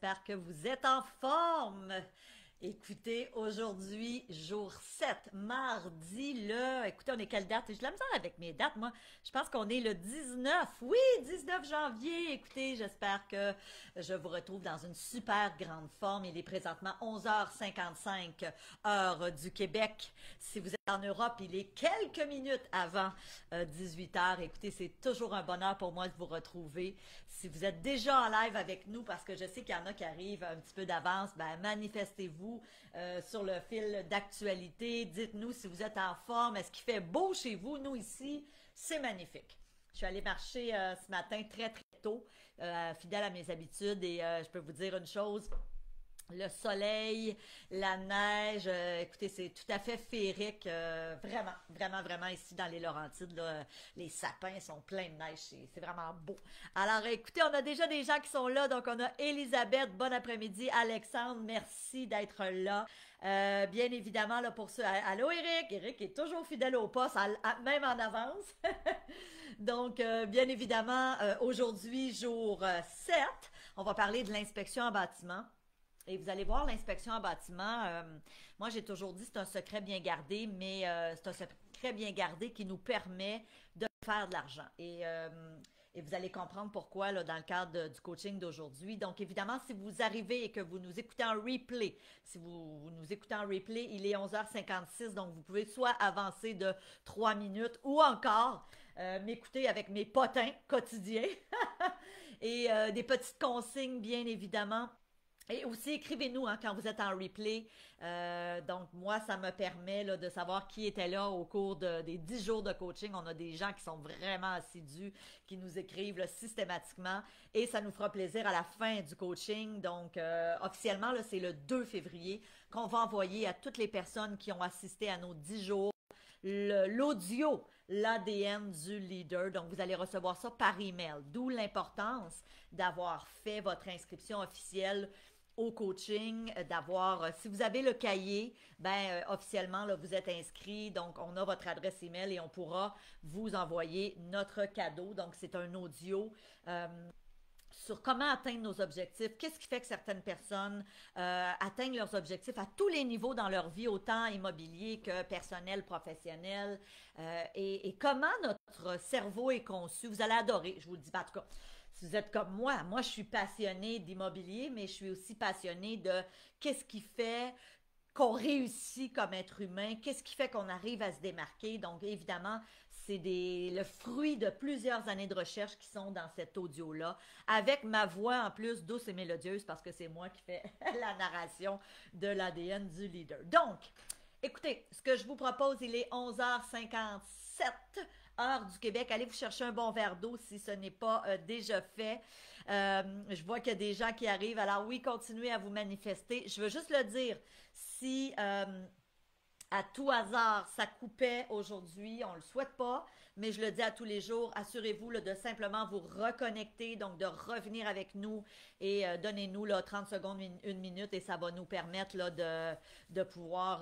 j'espère que vous êtes en forme. Écoutez, aujourd'hui, jour 7, écoutez, on est quelle date? J'ai de la misère avec mes dates, moi. Je pense qu'on est le 19, oui, 19 janvier. Écoutez, j'espère que je vous retrouve dans une super grande forme. Il est présentement 11h55, heure du Québec. Si vous êtes en Europe, il est quelques minutes avant 18h. Écoutez, c'est toujours un bonheur pour moi de vous retrouver. Si vous êtes déjà en live avec nous, parce que je sais qu'il y en a qui arrivent un petit peu d'avance, ben manifestez-vous sur le fil d'actualité. Dites-nous si vous êtes en forme. Est-ce qu'il fait beau chez vous? Nous, ici, c'est magnifique. Je suis allée marcher ce matin très, très tôt, fidèle à mes habitudes, et je peux vous dire une chose. Le soleil, la neige, écoutez, c'est tout à fait féerique, vraiment, vraiment, vraiment ici dans les Laurentides, là, les sapins sont pleins de neige, c'est vraiment beau. Alors, écoutez, on a déjà des gens qui sont là, donc on a Elisabeth, bon après-midi, Alexandre, merci d'être là. Bien évidemment, là, pour ceux, allô Eric, Eric est toujours fidèle au poste, même en avance. Donc, bien évidemment, aujourd'hui, jour 7, on va parler de l'inspection en bâtiment. Et vous allez voir, l'inspection en bâtiment, moi j'ai toujours dit c'est un secret bien gardé, mais c'est un secret bien gardé qui nous permet de faire de l'argent. Et vous allez comprendre pourquoi là, dans le cadre du coaching d'aujourd'hui. Donc évidemment, si vous arrivez et que vous nous écoutez en replay, si vous nous écoutez en replay, il est 11h56, donc vous pouvez soit avancer de 3 minutes ou encore m'écouter avec mes potins quotidiens et des petites consignes bien évidemment. Et aussi, écrivez-nous hein, quand vous êtes en replay. Donc, moi, ça me permet là, de savoir qui était là au cours des 10 jours de coaching. On a des gens qui sont vraiment assidus, qui nous écrivent là, systématiquement. Et ça nous fera plaisir à la fin du coaching. Donc, officiellement, là, c'est le 2 février qu'on va envoyer à toutes les personnes qui ont assisté à nos 10 jours l'audio, l'ADN du leader. Donc, vous allez recevoir ça par email. D'où l'importance d'avoir fait votre inscription officielle au coaching, d'avoir, si vous avez le cahier, ben officiellement, là, vous êtes inscrit, donc on a votre adresse email et on pourra vous envoyer notre cadeau. Donc, c'est un audio sur comment atteindre nos objectifs, qu'est-ce qui fait que certaines personnes atteignent leurs objectifs à tous les niveaux dans leur vie, autant immobilier que personnel, professionnel, et comment notre cerveau est conçu. Vous allez adorer, je vous le dis pas en tout cas. Si vous êtes comme moi je suis passionnée d'immobilier, mais je suis aussi passionnée de qu'est-ce qui fait qu'on réussit comme être humain, qu'est-ce qui fait qu'on arrive à se démarquer. Donc, évidemment, c'est le fruit de plusieurs années de recherche qui sont dans cet audio-là, avec ma voix en plus douce et mélodieuse, parce que c'est moi qui fais la narration de l'ADN du leader. Donc, écoutez, ce que je vous propose, il est 11h57, heure du Québec. Allez vous chercher un bon verre d'eau si ce n'est pas déjà fait. Je vois qu'il y a des gens qui arrivent. Alors oui, continuez à vous manifester. Je veux juste le dire, si à tout hasard ça coupait aujourd'hui, on ne le souhaite pas, mais je le dis à tous les jours, assurez-vous là, de simplement vous reconnecter, donc de revenir avec nous et donnez-nous là, 30 secondes, une minute et ça va nous permettre là, de pouvoir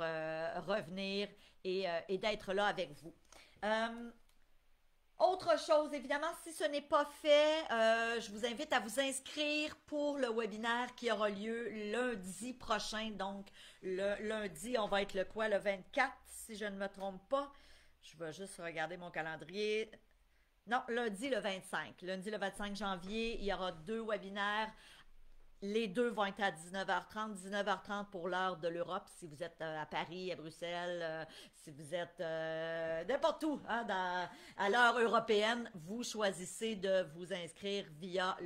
revenir et d'être là avec vous. Autre chose, évidemment, si ce n'est pas fait, je vous invite à vous inscrire pour le webinaire qui aura lieu lundi prochain. Donc, le lundi, on va être le quoi? Le 24, si je ne me trompe pas. Je vais juste regarder mon calendrier. Non, lundi le 25. Lundi le 25 janvier, il y aura deux webinaires. Les deux vont être à 19h30. 19h30 pour l'heure de l'Europe, si vous êtes à Paris, à Bruxelles, si vous êtes n'importe où, hein, à l'heure européenne, vous choisissez de vous inscrire via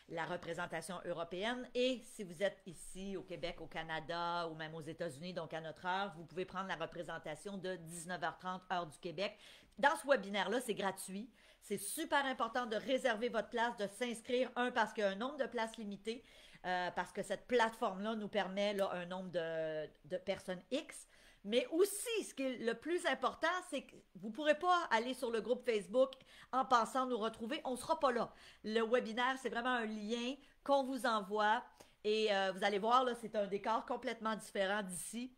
la représentation européenne. Et si vous êtes ici au Québec, au Canada ou même aux États-Unis, donc à notre heure, vous pouvez prendre la représentation de 19h30 heure du Québec. Dans ce webinaire-là, c'est gratuit. C'est super important de réserver votre place, de s'inscrire, parce qu'il y a un nombre de places limité, parce que cette plateforme-là nous permet là, un nombre de personnes X. Mais aussi, ce qui est le plus important, c'est que vous ne pourrez pas aller sur le groupe Facebook en pensant nous retrouver. On ne sera pas là. Le webinaire, c'est vraiment un lien qu'on vous envoie. Et vous allez voir, là, c'est un décor complètement différent d'ici.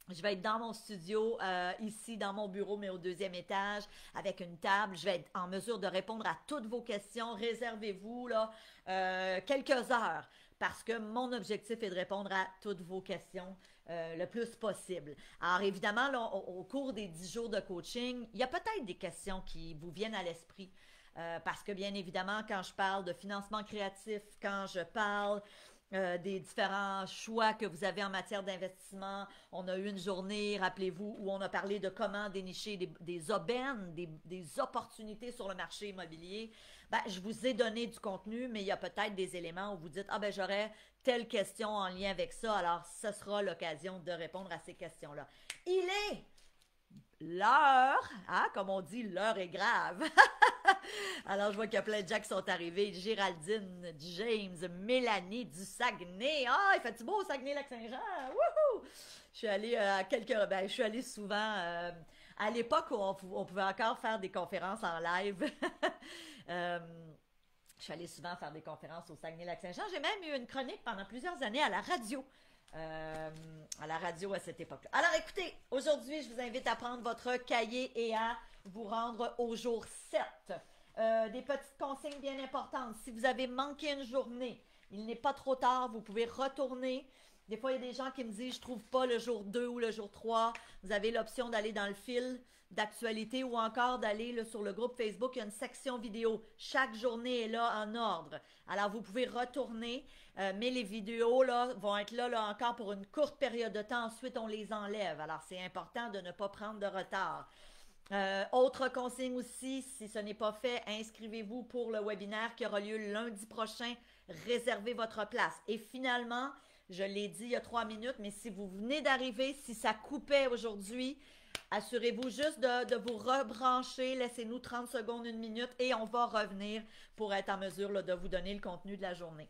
Je vais être dans mon studio, ici, dans mon bureau, mais au deuxième étage, avec une table. Je vais être en mesure de répondre à toutes vos questions. Réservez-vous là quelques heures. parce que mon objectif est de répondre à toutes vos questions le plus possible. Alors évidemment, là, au cours des 10 jours de coaching, il y a peut-être des questions qui vous viennent à l'esprit. Parce que bien évidemment, quand je parle de financement créatif, quand je parle des différents choix que vous avez en matière d'investissement. On a eu une journée, rappelez-vous, où on a parlé de comment dénicher des aubaines, des opportunités sur le marché immobilier. Ben, je vous ai donné du contenu, mais il y a peut-être des éléments où vous dites, ah ben j'aurais telle question en lien avec ça, alors ce sera l'occasion de répondre à ces questions-là. Il est l'heure, hein, comme on dit, l'heure est grave. Alors, je vois qu'il y a plein de gens qui sont arrivés. Géraldine, James, Mélanie du Saguenay. Ah, il fait-tu beau au Saguenay-Lac-Saint-Jean? Wouhou! Je suis allée à je suis allée souvent à l'époque où on pouvait encore faire des conférences en live. Euh, je suis allée souvent faire des conférences au Saguenay-Lac-Saint-Jean. J'ai même eu une chronique pendant plusieurs années à la radio. À cette époque-là. Alors écoutez, aujourd'hui, je vous invite à prendre votre cahier et à vous rendre au jour 7. Des petites consignes bien importantes. Si vous avez manqué une journée, il n'est pas trop tard, vous pouvez retourner. Des fois, il y a des gens qui me disent, je trouve pas le jour 2 ou le jour 3. Vous avez l'option d'aller dans le fil d'actualité ou encore d'aller là, sur le groupe Facebook. Il y a une section vidéo. Chaque journée est là en ordre. Alors, vous pouvez retourner, mais les vidéos là, vont être là encore pour une courte période de temps. Ensuite, on les enlève. Alors, c'est important de ne pas prendre de retard. Autre consigne aussi, si ce n'est pas fait, inscrivez-vous pour le webinaire qui aura lieu lundi prochain. Réservez votre place. Et finalement, je l'ai dit il y a 3 minutes, mais si vous venez d'arriver, si ça coupait aujourd'hui, assurez-vous juste de vous rebrancher. Laissez-nous 30 secondes, 1 minute et on va revenir pour être en mesure là, de vous donner le contenu de la journée.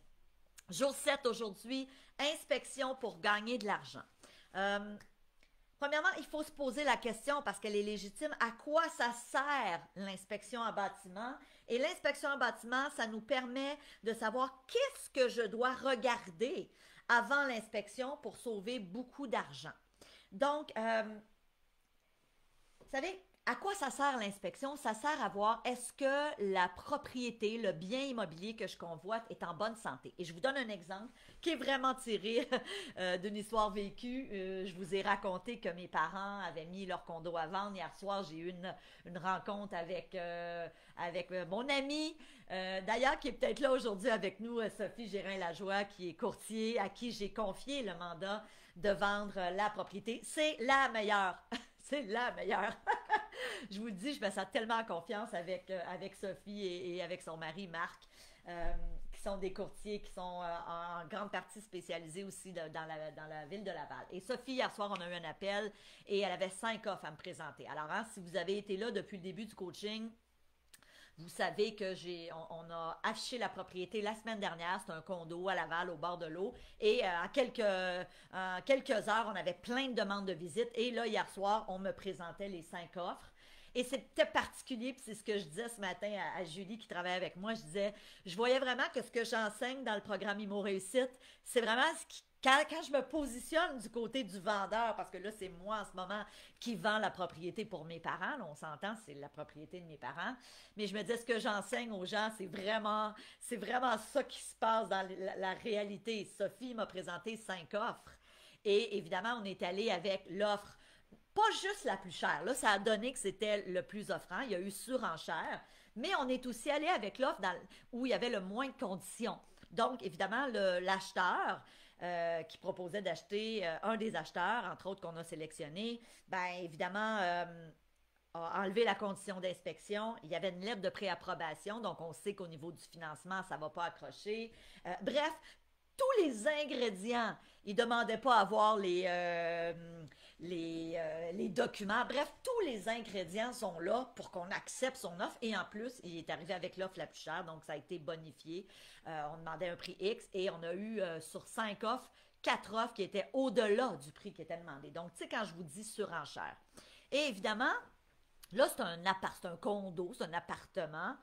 Jour 7 aujourd'hui, inspection pour gagner de l'argent. Premièrement, il faut se poser la question parce qu'elle est légitime. À quoi ça sert l'inspection en bâtiment? Et l'inspection en bâtiment, ça nous permet de savoir qu'est-ce que je dois regarder avant l'inspection pour sauver beaucoup d'argent. Donc, vous savez, à quoi ça sert l'inspection? Ça sert à voir est-ce que la propriété, le bien immobilier que je convoite est en bonne santé. Et je vous donne un exemple qui est vraiment tiré d'une histoire vécue. Je vous ai raconté que mes parents avaient mis leur condo à vendre. Hier soir, j'ai eu une rencontre avec mon amie, d'ailleurs, qui est peut-être là aujourd'hui avec nous, Sophie Gérin-Lajoie, qui est courtier, à qui j'ai confié le mandat de vendre la propriété. C'est la meilleure. C'est la meilleure. Je vous le dis, je me sens tellement en confiance avec Sophie et avec son mari Marc, qui sont des courtiers qui sont en grande partie spécialisés aussi dans la ville de Laval. Et Sophie, hier soir, on a eu un appel et elle avait 5 offres à me présenter. Alors, hein, si vous avez été là depuis le début du coaching, vous savez que on a affiché la propriété la semaine dernière. C'est un condo à Laval, au bord de l'eau. Et en quelques heures, on avait plein de demandes de visite. Et là, hier soir, on me présentait les 5 offres. Et c'était particulier, puis c'est ce que je disais ce matin à Julie qui travaille avec moi. Je disais, je voyais vraiment que ce que j'enseigne dans le programme IMO Réussite, c'est vraiment ce qui quand je me positionne du côté du vendeur, parce que là, c'est moi en ce moment qui vends la propriété pour mes parents, là, on s'entend, c'est la propriété de mes parents, mais je me dis, ce que j'enseigne aux gens, c'est vraiment ça qui se passe dans la réalité. Sophie m'a présenté 5 offres, et évidemment, on est allé avec l'offre, pas juste la plus chère, là, ça a donné que c'était le plus offrant, il y a eu surenchère, mais on est aussi allé avec l'offre où il y avait le moins de conditions. Donc, évidemment, l'acheteur qui proposait d'acheter, un des acheteurs, entre autres qu'on a sélectionné, bien évidemment, a enlevé la condition d'inspection. Il y avait une lettre de préapprobation, donc on sait qu'au niveau du financement, ça ne va pas accrocher. Bref, tous les ingrédients. Il ne demandait pas à avoir les documents. Bref, tous les ingrédients sont là pour qu'on accepte son offre. Et en plus, il est arrivé avec l'offre la plus chère, donc ça a été bonifié. On demandait un prix X et on a eu sur 5 offres, 4 offres qui étaient au-delà du prix qui était demandé. Donc, tu sais, quand je vous dis surenchère. Et évidemment, là, c'est un condo, c'est un appartement.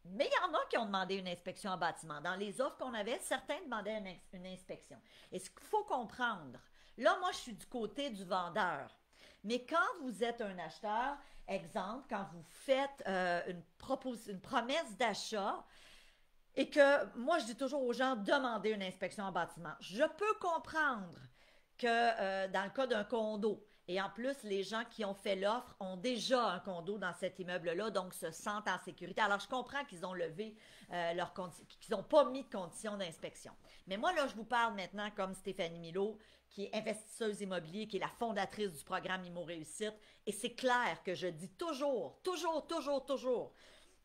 Mais il y en a qui ont demandé une inspection en bâtiment. Dans les offres qu'on avait, certains demandaient une inspection. Et ce qu'il faut comprendre, là, moi, je suis du côté du vendeur. Mais quand vous êtes un acheteur, exemple, quand vous faites une promesse d'achat, Et que moi, je dis toujours aux gens, demandez une inspection en bâtiment. Je peux comprendre que dans le cas d'un condo, et en plus, les gens qui ont fait l'offre ont déjà un condo dans cet immeuble-là, donc se sentent en sécurité. Alors, je comprends qu'ils ont levé qu'ils n'ont pas mis de conditions d'inspection. Mais moi, là, je vous parle maintenant comme Stéphanie Milot, qui est investisseuse immobilière, qui est la fondatrice du programme Immo Réussite. Et c'est clair que je dis toujours, toujours, toujours, toujours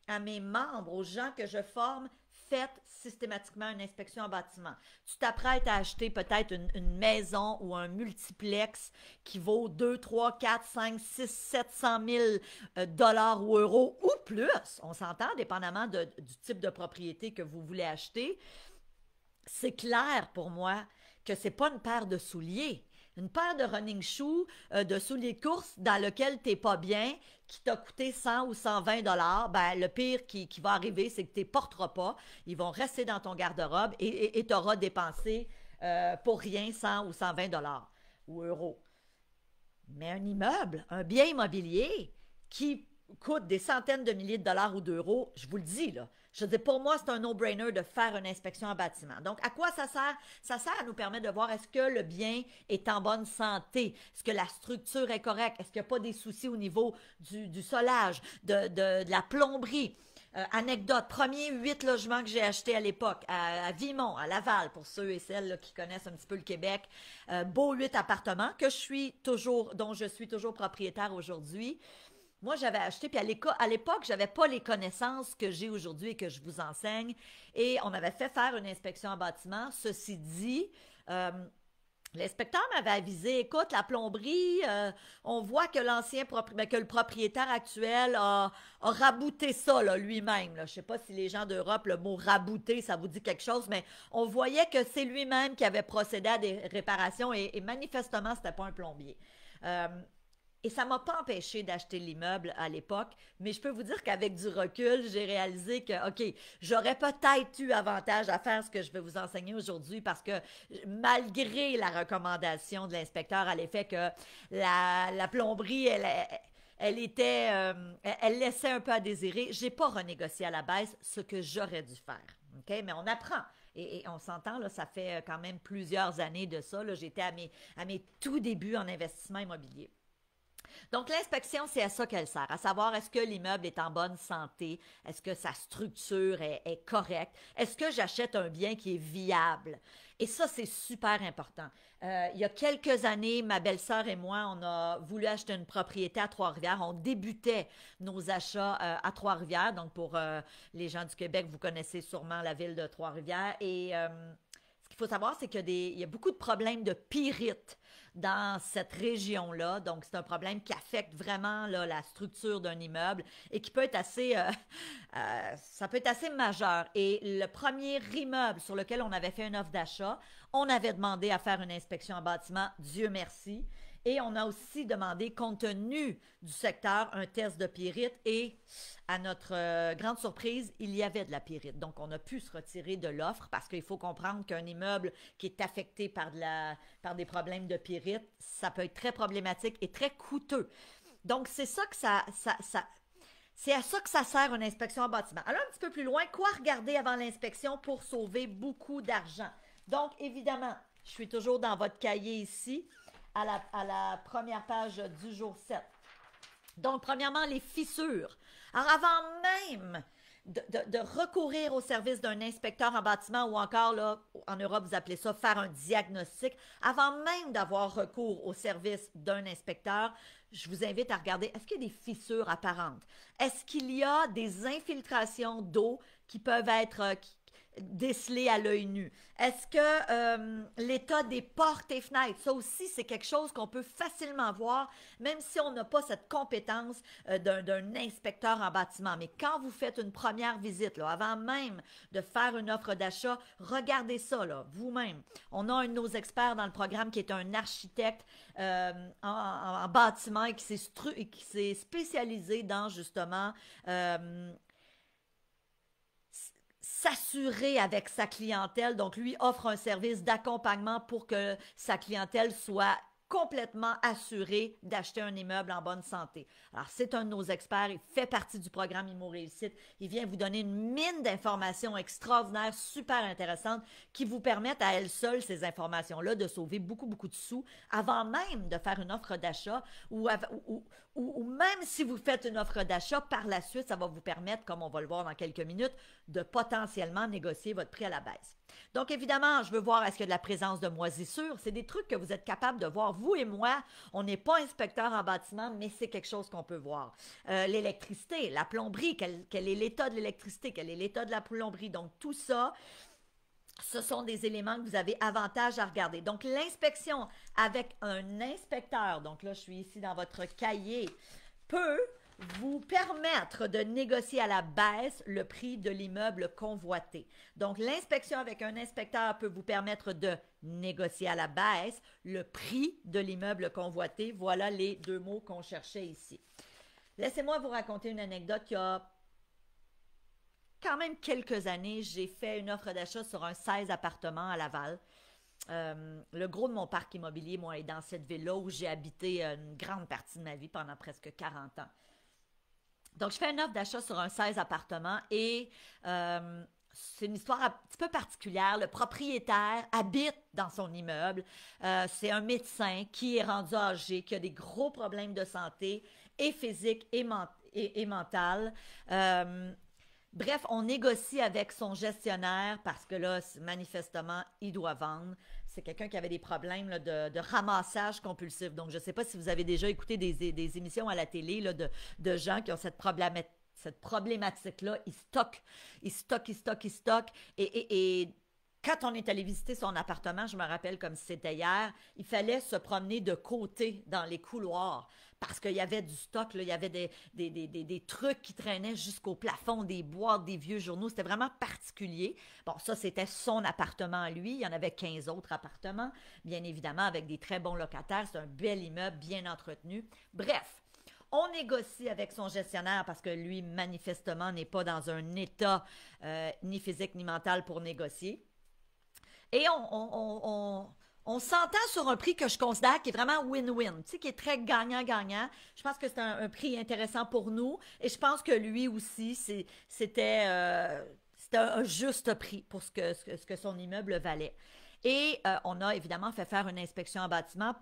à mes membres, aux gens que je forme, faites systématiquement une inspection en bâtiment. Tu t'apprêtes à acheter peut-être une maison ou un multiplex qui vaut 2, 3, 4, 5, 6, 700 000 dollars ou euros ou plus. On s'entend, dépendamment du type de propriété que vous voulez acheter. C'est clair pour moi que c'est pas une paire de souliers. Une paire de running shoes, de souliers de course dans lequel tu n'es pas bien, qui t'a coûté 100 ou 120 dollars, ben, le pire qui va arriver, c'est que tu ne les porteras pas. Ils vont rester dans ton garde-robe et tu auras dépensé pour rien 100 ou 120 dollars ou euros. Mais un immeuble, un bien immobilier qui coûte des centaines de milliers de dollars ou d'euros, je vous le dis, là. Je veux dire, pour moi, c'est un no-brainer de faire une inspection en bâtiment. Donc, à quoi ça sert? Ça sert à nous permettre de voir est-ce que le bien est en bonne santé? Est-ce que la structure est correcte? Est-ce qu'il n'y a pas des soucis au niveau du solage, de la plomberie? Anecdote, premier 8 logements que j'ai achetés à l'époque, à Vimont, à Laval, pour ceux et celles là, qui connaissent un petit peu le Québec. Beau 8 appartements dont je suis toujours propriétaire aujourd'hui. Moi, j'avais acheté, puis à l'époque, j'avais pas les connaissances que j'ai aujourd'hui et que je vous enseigne. Et on avait fait faire une inspection en bâtiment. Ceci dit, l'inspecteur m'avait avisé, écoute, la plomberie, on voit que que le propriétaire actuel a rabouté ça là, lui-même. Là. Je ne sais pas si les gens d'Europe, le mot rabouter, ça vous dit quelque chose, mais on voyait que c'est lui-même qui avait procédé à des réparations et manifestement, ce n'était pas un plombier. Et ça ne m'a pas empêché d'acheter l'immeuble à l'époque, mais je peux vous dire qu'avec du recul, j'ai réalisé que, OK, j'aurais peut-être eu avantage à faire ce que je vais vous enseigner aujourd'hui parce que malgré la recommandation de l'inspecteur à l'effet que la plomberie, elle laissait un peu à désirer, j'ai pas renégocié à la baisse ce que j'aurais dû faire. OK? Mais on apprend. Et on s'entend, là, ça fait quand même plusieurs années de ça. Là, j'étais à mes tout débuts en investissement immobilier. Donc, l'inspection, c'est à ça qu'elle sert, à savoir est-ce que l'immeuble est en bonne santé, est-ce que sa structure est correcte, est-ce que j'achète un bien qui est viable. Et ça, c'est super important. Il y a quelques années, ma belle-sœur et moi, on a voulu acheter une propriété à Trois-Rivières. On débutait nos achats à Trois-Rivières. Donc, pour les gens du Québec, vous connaissez sûrement la ville de Trois-Rivières. Et ce qu'il faut savoir, c'est qu'il y a beaucoup de problèmes de pyrite dans cette région-là. Donc, c'est un problème qui affecte vraiment là, la structure d'un immeuble et qui peut être ça peut être assez majeur. Et le premier immeuble sur lequel on avait fait une offre d'achat, on avait demandé à faire une inspection en bâtiment, Dieu merci. Et on a aussi demandé, compte tenu du secteur, un test de pyrite et à notre grande surprise, il y avait de la pyrite. Donc, on a pu se retirer de l'offre parce qu'il faut comprendre qu'un immeuble qui est affecté par des problèmes de pyrite, ça peut être très problématique et très coûteux. Donc, c'est ça que c'est à ça que ça sert une inspection en bâtiment. Alors, un petit peu plus loin, quoi regarder avant l'inspection pour sauver beaucoup d'argent? Donc, évidemment, je suis toujours dans votre cahier ici, à la première page du jour 7. Donc, premièrement, les fissures. Alors, avant même de recourir au service d'un inspecteur en bâtiment ou encore, là, en Europe, vous appelez ça faire un diagnostic, avant même d'avoir recours au service d'un inspecteur, je vous invite à regarder, est-ce qu'il y a des fissures apparentes? Est-ce qu'il y a des infiltrations d'eau qui peuvent être décelées à l'œil nu? Est-ce que l'état des portes et fenêtres, ça aussi, c'est quelque chose qu'on peut facilement voir, même si on n'a pas cette compétence d'un inspecteur en bâtiment. Mais quand vous faites une première visite, là, avant même de faire une offre d'achat, regardez ça là, vous-même. On a un de nos experts dans le programme qui est un architecte en bâtiment et qui s'est spécialisé dans justement s'assurer avec sa clientèle. Donc, lui offre un service d'accompagnement pour que sa clientèle soit complètement assuré d'acheter un immeuble en bonne santé. Alors, c'est un de nos experts, il fait partie du programme Immo Réussite. Il vient vous donner une mine d'informations extraordinaires, super intéressantes, qui vous permettent à elles seules, ces informations-là, de sauver beaucoup, beaucoup de sous avant même de faire une offre d'achat ou même si vous faites une offre d'achat, par la suite, ça va vous permettre, comme on va le voir dans quelques minutes, de potentiellement négocier votre prix à la baisse. Donc, évidemment, je veux voir est-ce qu'il y a de la présence de moisissures. C'est des trucs que vous êtes capable de voir. Vous et moi, on n'est pas inspecteur en bâtiment, mais c'est quelque chose qu'on peut voir. L'électricité, la plomberie, quel est l'état de l'électricité, quel est l'état de la plomberie. Donc, tout ça, ce sont des éléments que vous avez avantage à regarder. Donc, l'inspection avec un inspecteur, donc là, je suis ici dans votre cahier, peut vous permettre de négocier à la baisse le prix de l'immeuble convoité. Donc, l'inspection avec un inspecteur peut vous permettre de négocier à la baisse le prix de l'immeuble convoité. Voilà les deux mots qu'on cherchait ici. Laissez-moi vous raconter une anecdote qui a quand même quelques années. J'ai fait une offre d'achat sur un 16 appartements à Laval. Le gros de mon parc immobilier, moi, est dans cette ville-là où j'ai habité une grande partie de ma vie pendant presque 40 ans. Donc, je fais une offre d'achat sur un 16 appartements et c'est une histoire un petit peu particulière. Le propriétaire habite dans son immeuble. C'est un médecin qui est rendu âgé, qui a des gros problèmes de santé et physique et mental. Bref, on négocie avec son gestionnaire parce que là, manifestement, il doit vendre. C'est quelqu'un qui avait des problèmes là, de ramassage compulsif. Donc, je ne sais pas si vous avez déjà écouté des émissions à la télé là, de gens qui ont cette problématique-là. Ils stockent. Et quand on est allé visiter son appartement, je me rappelle comme si c'était hier, il fallait se promener de côté dans les couloirs parce qu'il y avait du stock, là, il y avait des trucs qui traînaient jusqu'au plafond, des boîtes, des vieux journaux. C'était vraiment particulier. Bon, ça, c'était son appartement à lui. Il y en avait 15 autres appartements, bien évidemment, avec des très bons locataires. C'est un bel immeuble, bien entretenu. Bref, on négocie avec son gestionnaire parce que lui, manifestement, n'est pas dans un état ni physique ni mental pour négocier. Et on s'entend sur un prix que je considère qui est vraiment win-win, tu sais, qui est très gagnant-gagnant. Je pense que c'est un prix intéressant pour nous et je pense que lui aussi, c'était un juste prix pour ce que son immeuble valait. Et on a évidemment fait faire une inspection en bâtiment.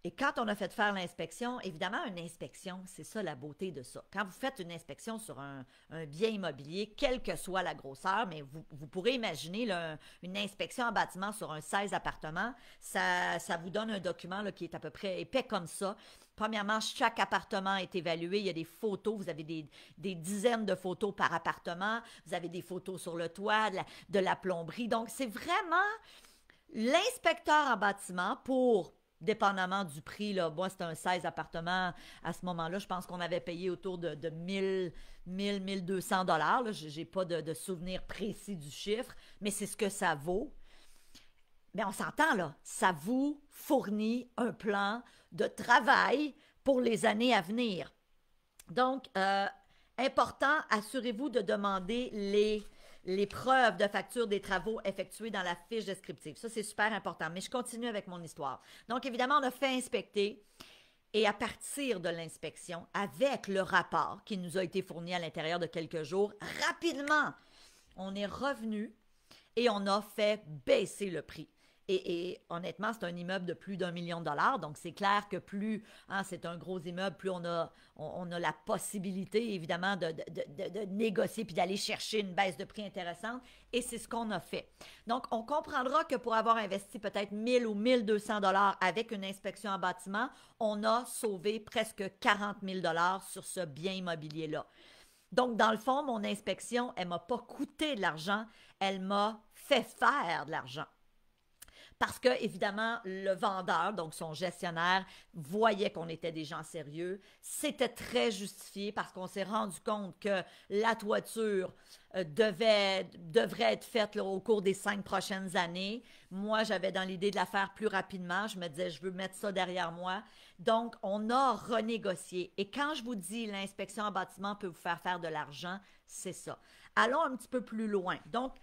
Et quand on a fait faire l'inspection, évidemment, une inspection, c'est ça la beauté de ça. Quand vous faites une inspection sur un bien immobilier, quelle que soit la grosseur, mais vous pourrez imaginer là, une inspection en bâtiment sur un 16 appartements, ça vous donne un document là, qui est à peu près épais comme ça. Premièrement, chaque appartement est évalué. Il y a des photos. Vous avez des dizaines de photos par appartement. Vous avez des photos sur le toit, de la plomberie. Donc, c'est vraiment l'inspecteur en bâtiment pour... Dépendamment du prix, là, moi, c'était un 16 appartements. À ce moment-là, je pense qu'on avait payé autour de 1 200 $. Je n'ai pas de souvenir précis du chiffre, mais c'est ce que ça vaut. Mais on s'entend, là, ça vous fournit un plan de travail pour les années à venir. Donc, important, assurez-vous de demander les preuves de facture des travaux effectués dans la fiche descriptive. Ça, c'est super important. Mais je continue avec mon histoire. Donc, évidemment, on a fait inspecter et à partir de l'inspection, avec le rapport qui nous a été fourni à l'intérieur de quelques jours, rapidement, on est revenu et on a fait baisser le prix. Et honnêtement, c'est un immeuble de plus d'1 million de dollars. Donc, c'est clair que plus c'est un gros immeuble, plus on a la possibilité, évidemment, de négocier puis d'aller chercher une baisse de prix intéressante. Et c'est ce qu'on a fait. Donc, on comprendra que pour avoir investi peut-être 1000 ou 1200 dollars avec une inspection en bâtiment, on a sauvé presque 40 000 dollars sur ce bien immobilier-là. Donc, dans le fond, mon inspection, elle ne m'a pas coûté de l'argent, elle m'a fait faire de l'argent. Parce que, évidemment, le vendeur, donc son gestionnaire, voyait qu'on était des gens sérieux. C'était très justifié parce qu'on s'est rendu compte que la toiture devrait être faite là, au cours des 5 prochaines années. Moi, j'avais dans l'idée de la faire plus rapidement. Je me disais, je veux mettre ça derrière moi. Donc, on a renégocié. Et quand je vous dis l'inspection en bâtiment peut vous faire faire de l'argent, c'est ça. Allons un petit peu plus loin. Donc,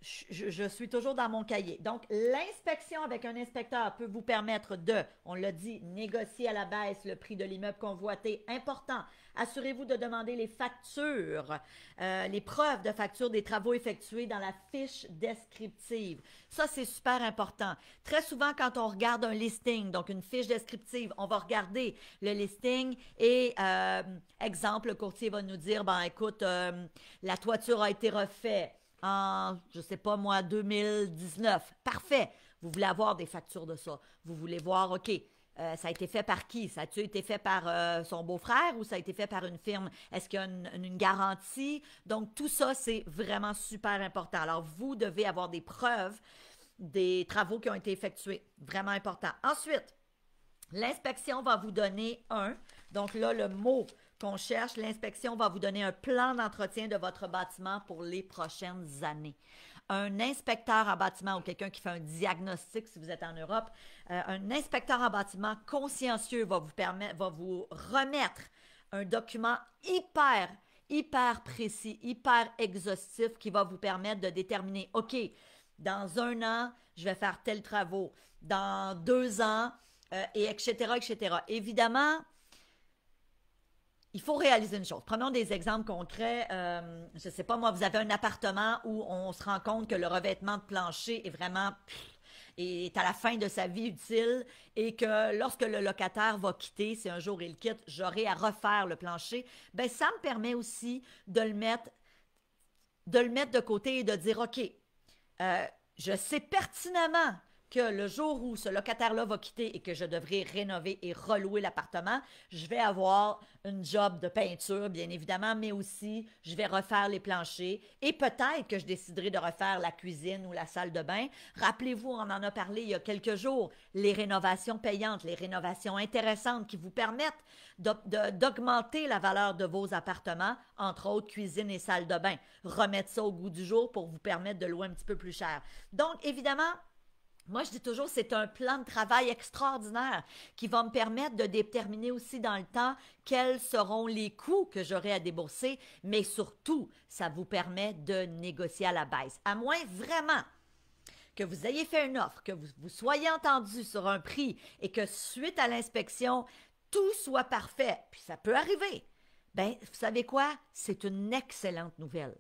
je suis toujours dans mon cahier. Donc, l'inspection avec un inspecteur peut vous permettre de, on l'a dit, négocier à la baisse le prix de l'immeuble convoité. Important. Assurez-vous de demander les factures, les preuves de facture des travaux effectués dans la fiche descriptive. Ça, c'est super important. Très souvent, quand on regarde un listing, donc une fiche descriptive, on va regarder le listing et, exemple, le courtier va nous dire, ben écoute, la toiture a été refaite en, je sais pas moi, 2019. Parfait. Vous voulez avoir des factures de ça. Vous voulez voir, OK, ça a été fait par qui? Ça a-tu été fait par son beau-frère ou ça a été fait par une firme? Est-ce qu'il y a une garantie? Donc, tout ça, c'est vraiment super important. Alors, vous devez avoir des preuves des travaux qui ont été effectués. Vraiment important. Ensuite, l'inspection va vous donner donc là, le mot qu'on cherche, l'inspection va vous donner un plan d'entretien de votre bâtiment pour les prochaines années. Un inspecteur en bâtiment ou quelqu'un qui fait un diagnostic, si vous êtes en Europe, un inspecteur en bâtiment consciencieux va vous remettre un document hyper précis, hyper exhaustif qui va vous permettre de déterminer, OK, dans 1 an, je vais faire tels travaux, dans 2 ans, et etc., etc. Évidemment, il faut réaliser une chose. Prenons des exemples concrets. Je ne sais pas, moi, vous avez un appartement où on se rend compte que le revêtement de plancher est vraiment est à la fin de sa vie utile et que lorsque le locataire va quitter, si un jour il quitte, j'aurai à refaire le plancher. Ben ça me permet aussi de le mettre de côté et de dire, OK, je sais pertinemment que le jour où ce locataire-là va quitter et que je devrai rénover et relouer l'appartement, je vais avoir une job de peinture, bien évidemment, mais aussi je vais refaire les planchers et peut-être que je déciderai de refaire la cuisine ou la salle de bain. Rappelez-vous, on en a parlé il y a quelques jours, les rénovations payantes, les rénovations intéressantes qui vous permettent d'augmenter la valeur de vos appartements, entre autres cuisine et salle de bain. Remettre ça au goût du jour pour vous permettre de louer un petit peu plus cher. Donc, évidemment, moi, je dis toujours, c'est un plan de travail extraordinaire qui va me permettre de déterminer aussi dans le temps quels seront les coûts que j'aurai à débourser, mais surtout, ça vous permet de négocier à la baisse. À moins vraiment que vous ayez fait une offre, que vous soyez entendu sur un prix et que suite à l'inspection, tout soit parfait, puis ça peut arriver. Ben, vous savez quoi? C'est une excellente nouvelle.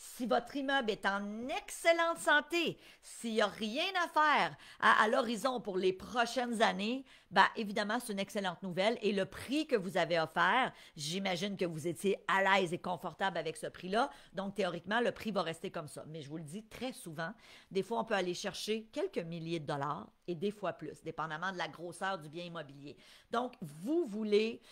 Si votre immeuble est en excellente santé, s'il n'y a rien à faire à l'horizon pour les prochaines années, ben évidemment, c'est une excellente nouvelle. Et le prix que vous avez offert, j'imagine que vous étiez à l'aise et confortable avec ce prix-là. Donc, théoriquement, le prix va rester comme ça. Mais je vous le dis très souvent, des fois, on peut aller chercher quelques milliers de dollars et des fois plus, dépendamment de la grosseur du bien immobilier. Donc, vous voulez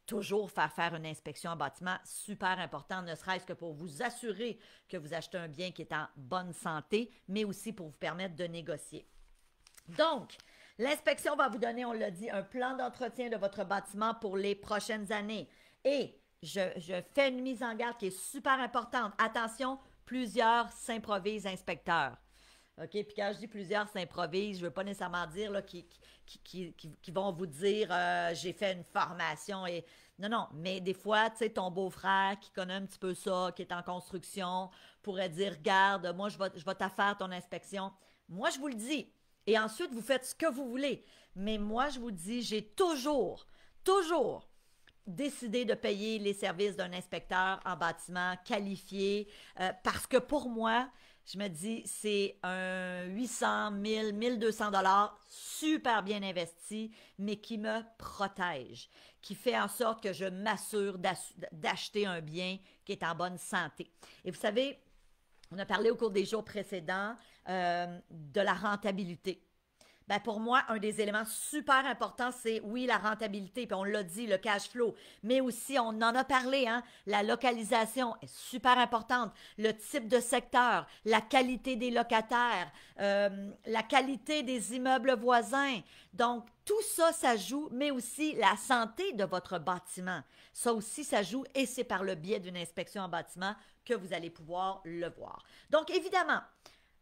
toujours faire une inspection en bâtiment, super important, ne serait-ce que pour vous assurer que vous achetez un bien qui est en bonne santé, mais aussi pour vous permettre de négocier. Donc, l'inspection va vous donner, on l'a dit, un plan d'entretien de votre bâtiment pour les prochaines années. Et je fais une mise en garde qui est super importante. Attention, plusieurs s'improvisent inspecteurs. OK? Puis quand je dis plusieurs s'improvisent, je ne veux pas nécessairement dire là, qui vont vous dire j'ai fait une formation et. Non, mais des fois, tu sais, ton beau-frère qui connaît un petit peu ça, qui est en construction, pourrait dire regarde, moi, je vais t'affaire ton inspection. Moi, je vous le dis. Et ensuite, vous faites ce que vous voulez. Mais moi, je vous dis, j'ai toujours décidé de payer les services d'un inspecteur en bâtiment qualifié parce que pour moi, je me dis, c'est un 800, 1000, 1200 $ super bien investi, mais qui me protège, qui fait en sorte que je m'assure d'acheter un bien qui est en bonne santé. Et vous savez, on a parlé au cours des jours précédents de la rentabilité. Ben pour moi, un des éléments super importants, c'est oui, la rentabilité, puis on l'a dit, le cash flow, mais aussi, on en a parlé, hein, la localisation est super importante, le type de secteur, la qualité des locataires, la qualité des immeubles voisins. Donc, tout ça, ça joue, mais aussi la santé de votre bâtiment. Ça aussi, ça joue et c'est par le biais d'une inspection en bâtiment que vous allez pouvoir le voir. Donc, évidemment,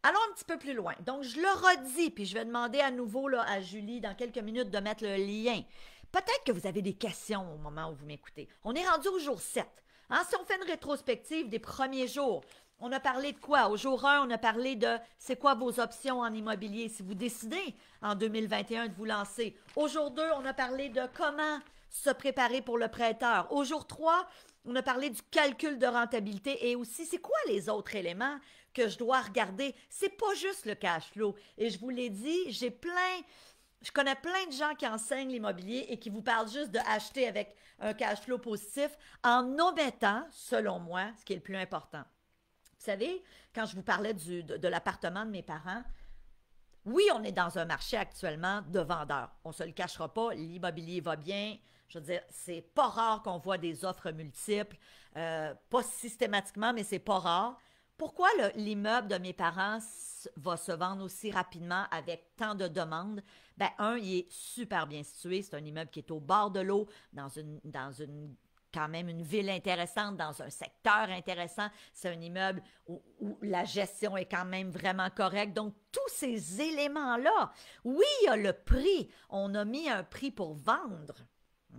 allons un petit peu plus loin. Donc, je le redis, puis je vais demander à nouveau là, à Julie dans quelques minutes de mettre le lien. Peut-être que vous avez des questions au moment où vous m'écoutez. On est rendu au jour 7. Hein? Si on fait une rétrospective des premiers jours, On a parlé de quoi? Au jour 1, on a parlé de c'est quoi vos options en immobilier si vous décidez en 2021 de vous lancer. Au jour 2, on a parlé de comment se préparer pour le prêteur. Au jour 3, on a parlé du calcul de rentabilité et aussi c'est quoi les autres éléments que je dois regarder. C'est pas juste le cash flow. Et je vous l'ai dit, je connais plein de gens qui enseignent l'immobilier et qui vous parlent juste de acheter avec un cash flow positif en omettant, selon moi, ce qui est le plus important. Vous savez, quand je vous parlais de l'appartement de mes parents, oui, on est dans un marché actuellement de vendeurs. On ne se le cachera pas, l'immobilier va bien. Je veux dire, c'est pas rare qu'on voit des offres multiples, pas systématiquement, mais c'est pas rare. Pourquoi l'immeuble de mes parents va se vendre aussi rapidement avec tant de demandes? Ben, un, il est super bien situé. C'est un immeuble qui est au bord de l'eau, dans une quand même une ville intéressante, dans un secteur intéressant. C'est un immeuble où la gestion est quand même vraiment correcte. Donc, tous ces éléments-là, oui, il y a le prix. On a mis un prix pour vendre.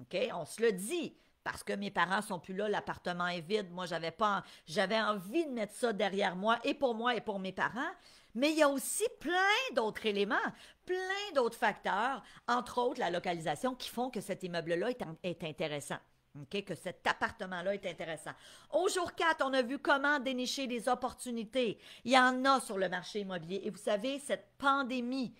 OK? On se le dit. Parce que mes parents sont plus là, l'appartement est vide. Moi, j'avais envie de mettre ça derrière moi et pour mes parents. Mais il y a aussi plein d'autres éléments, plein d'autres facteurs, entre autres la localisation, qui font que cet immeuble-là est intéressant. Okay, que cet appartement-là est intéressant. Au jour 4, on a vu comment dénicher des opportunités. Il y en a sur le marché immobilier. Et vous savez, cette pandémie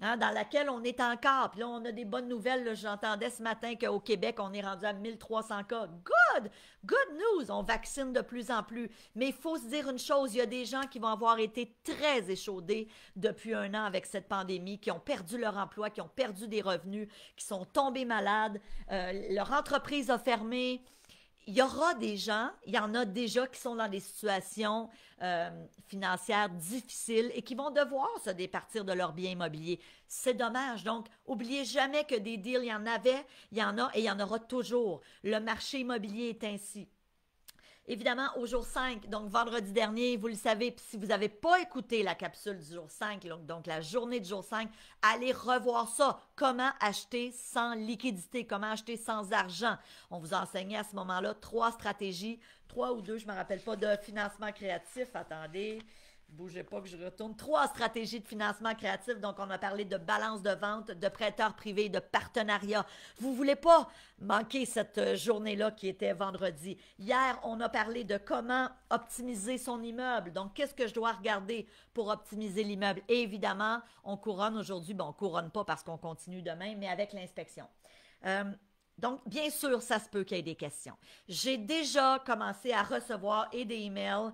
dans laquelle on est encore, puis là, on a des bonnes nouvelles. Là, j'entendais ce matin qu'au Québec, on est rendu à 1300 cas. Good! Good news! On vaccine de plus en plus. Mais il faut se dire une chose, il y a des gens qui vont avoir été très échaudés depuis un an avec cette pandémie, qui ont perdu leur emploi, qui ont perdu des revenus, qui sont tombés malades, leur entreprise a fermé. Il y aura des gens, il y en a déjà qui sont dans des situations financières difficiles et qui vont devoir se départir de leurs biens immobiliers. C'est dommage. Donc, oubliez jamais que des deals, il y en avait, il y en a et il y en aura toujours. Le marché immobilier est ainsi. Évidemment, au jour 5, donc vendredi dernier, vous le savez, puis si vous n'avez pas écouté la capsule du jour 5, donc la journée du jour 5, allez revoir ça. Comment acheter sans liquidité, comment acheter sans argent. On vous a enseigné à ce moment-là 3 stratégies, 3 ou 2, je ne me rappelle pas, de financement créatif. Attendez, bougez pas que je retourne. 3 stratégies de financement créatif. Donc, on a parlé de balance de vente, de prêteurs privés, de partenariat. Vous ne voulez pas manquer cette journée-là qui était vendredi. Hier, on a parlé de comment optimiser son immeuble. Donc, qu'est-ce que je dois regarder pour optimiser l'immeuble? Et évidemment, on couronne aujourd'hui. Bon, on ne couronne pas parce qu'on continue demain, mais avec l'inspection. Donc, bien sûr, ça se peut qu'il y ait des questions. J'ai déjà commencé à recevoir et des emails,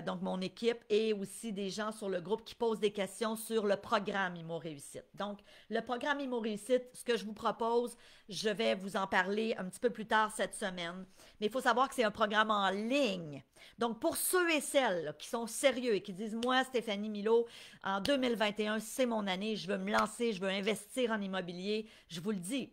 donc mon équipe, et aussi des gens sur le groupe qui posent des questions sur le programme IMO Réussite. Donc, le programme IMO Réussite, ce que je vous propose, je vais vous en parler un petit peu plus tard cette semaine. Mais il faut savoir que c'est un programme en ligne. Donc, pour ceux et celles là, qui sont sérieux et qui disent, moi, Stéphanie Milot, en 2021, c'est mon année, je veux me lancer, je veux investir en immobilier, je vous le dis.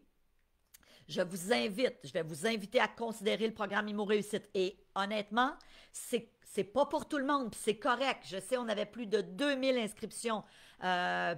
Je vais vous inviter à considérer le programme IMO Réussite. Et honnêtement, c'est pas pour tout le monde, puis c'est correct. Je sais, on avait plus de 2000 inscriptions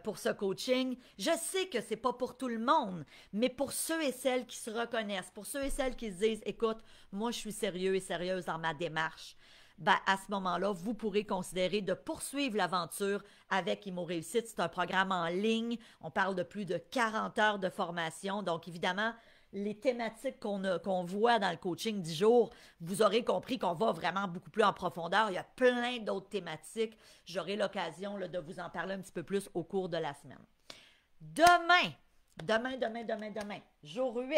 pour ce coaching. Je sais que c'est pas pour tout le monde, mais pour ceux et celles qui se reconnaissent, pour ceux et celles qui se disent, écoute, moi, je suis sérieux et sérieuse dans ma démarche. Ben, à ce moment-là, vous pourrez considérer de poursuivre l'aventure avec IMO Réussite. C'est un programme en ligne. On parle de plus de 40 heures de formation. Donc, évidemment, les thématiques qu'on voit dans le coaching 10 jours, vous aurez compris qu'on va vraiment beaucoup plus en profondeur. Il y a plein d'autres thématiques. J'aurai l'occasion de vous en parler un petit peu plus au cours de la semaine. Demain, jour 8,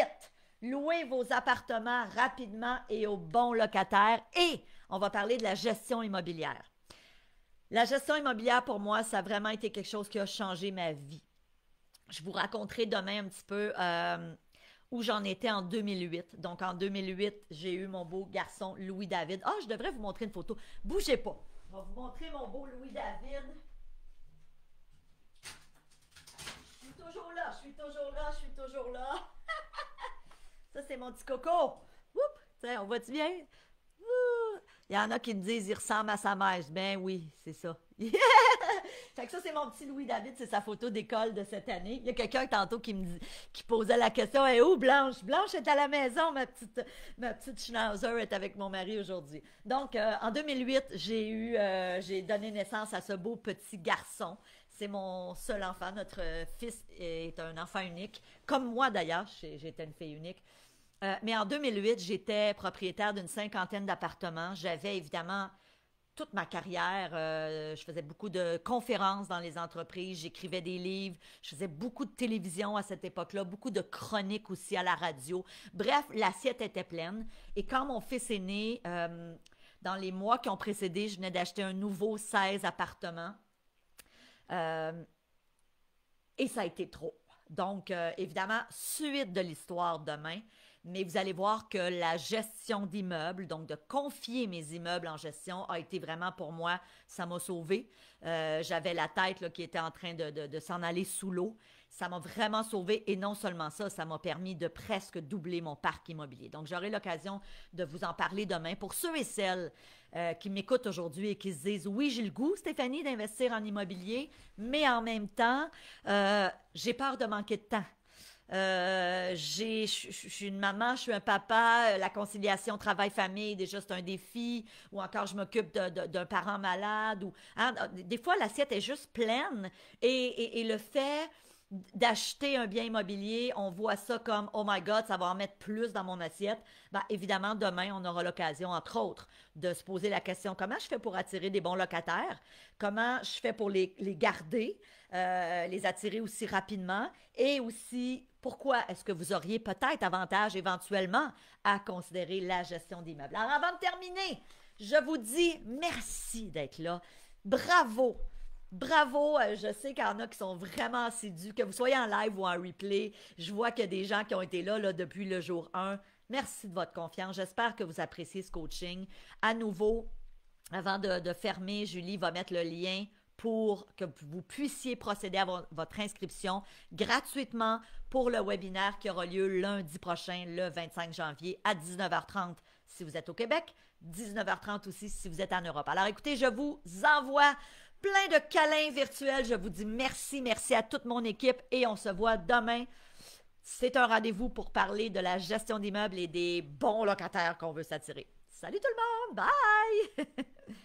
louez vos appartements rapidement et aux bons locataires et on va parler de la gestion immobilière. La gestion immobilière, pour moi, ça a vraiment été quelque chose qui a changé ma vie. Je vous raconterai demain un petit peu où j'en étais en 2008. Donc, en 2008, j'ai eu mon beau garçon Louis-David. Ah, je devrais vous montrer une photo. Bougez pas. Je vais vous montrer mon beau Louis-David. Je suis toujours là. Ça, c'est mon petit coco. Oups, on va-tu bien? Ouh. Il y en a qui me disent, il ressemble à sa mère. Ben oui, c'est ça. Fait que ça, c'est mon petit Louis-David, c'est sa photo d'école de cette année. Il y a quelqu'un tantôt qui posait la question, elle est où Blanche? Blanche est à la maison, ma petite schnauzer est avec mon mari aujourd'hui. Donc, en 2008, j'ai donné naissance à ce beau petit garçon. C'est mon seul enfant. Notre fils est un enfant unique. Comme moi, d'ailleurs, j'étais une fille unique. Mais en 2008, j'étais propriétaire d'une cinquantaine d'appartements. J'avais évidemment toute ma carrière. Je faisais beaucoup de conférences dans les entreprises. J'écrivais des livres. Je faisais beaucoup de télévision à cette époque-là. Beaucoup de chroniques aussi à la radio. Bref, l'assiette était pleine. Et quand mon fils est né, dans les mois qui ont précédé, je venais d'acheter un nouveau 16 appartements. Euh, et ça a été trop. Donc, évidemment, suite de l'histoire demain, mais vous allez voir que la gestion d'immeubles, donc de confier mes immeubles en gestion, a été vraiment pour moi, ça m'a sauvé. J'avais la tête là, qui était en train de s'en aller sous l'eau. Ça m'a vraiment sauvé et non seulement ça, ça m'a permis de presque doubler mon parc immobilier. Donc, j'aurai l'occasion de vous en parler demain. Pour ceux et celles qui m'écoutent aujourd'hui et qui se disent, oui, j'ai le goût, Stéphanie, d'investir en immobilier, mais en même temps, j'ai peur de manquer de temps. Je suis une maman, je suis un papa, la conciliation travail-famille, déjà c'est un défi, ou encore je m'occupe d'un parent malade, ou hein, des fois l'assiette est juste pleine et le fait d'acheter un bien immobilier, on voit ça comme oh my God, ça va en mettre plus dans mon assiette. Ben, évidemment, demain, on aura l'occasion, entre autres, de se poser la question comment je fais pour attirer des bons locataires, comment je fais pour les garder, les attirer aussi rapidement, et aussi pourquoi est-ce que vous auriez peut-être avantage éventuellement à considérer la gestion d'immeubles. Alors, avant de terminer, je vous dis merci d'être là. Bravo! Bravo, je sais qu'il y en a qui sont vraiment assidus, que vous soyez en live ou en replay. Je vois qu'il y a des gens qui ont été là depuis le jour 1. Merci de votre confiance. J'espère que vous appréciez ce coaching. À nouveau, avant de fermer, Julie va mettre le lien pour que vous puissiez procéder à votre inscription gratuitement pour le webinaire qui aura lieu lundi prochain, le 25 janvier à 19h30 si vous êtes au Québec, 19h30 aussi si vous êtes en Europe. Alors écoutez, je vous envoie plein de câlins virtuels. Je vous dis merci à toute mon équipe et on se voit demain. C'est un rendez-vous pour parler de la gestion d'immeubles et des bons locataires qu'on veut s'attirer. Salut tout le monde! Bye!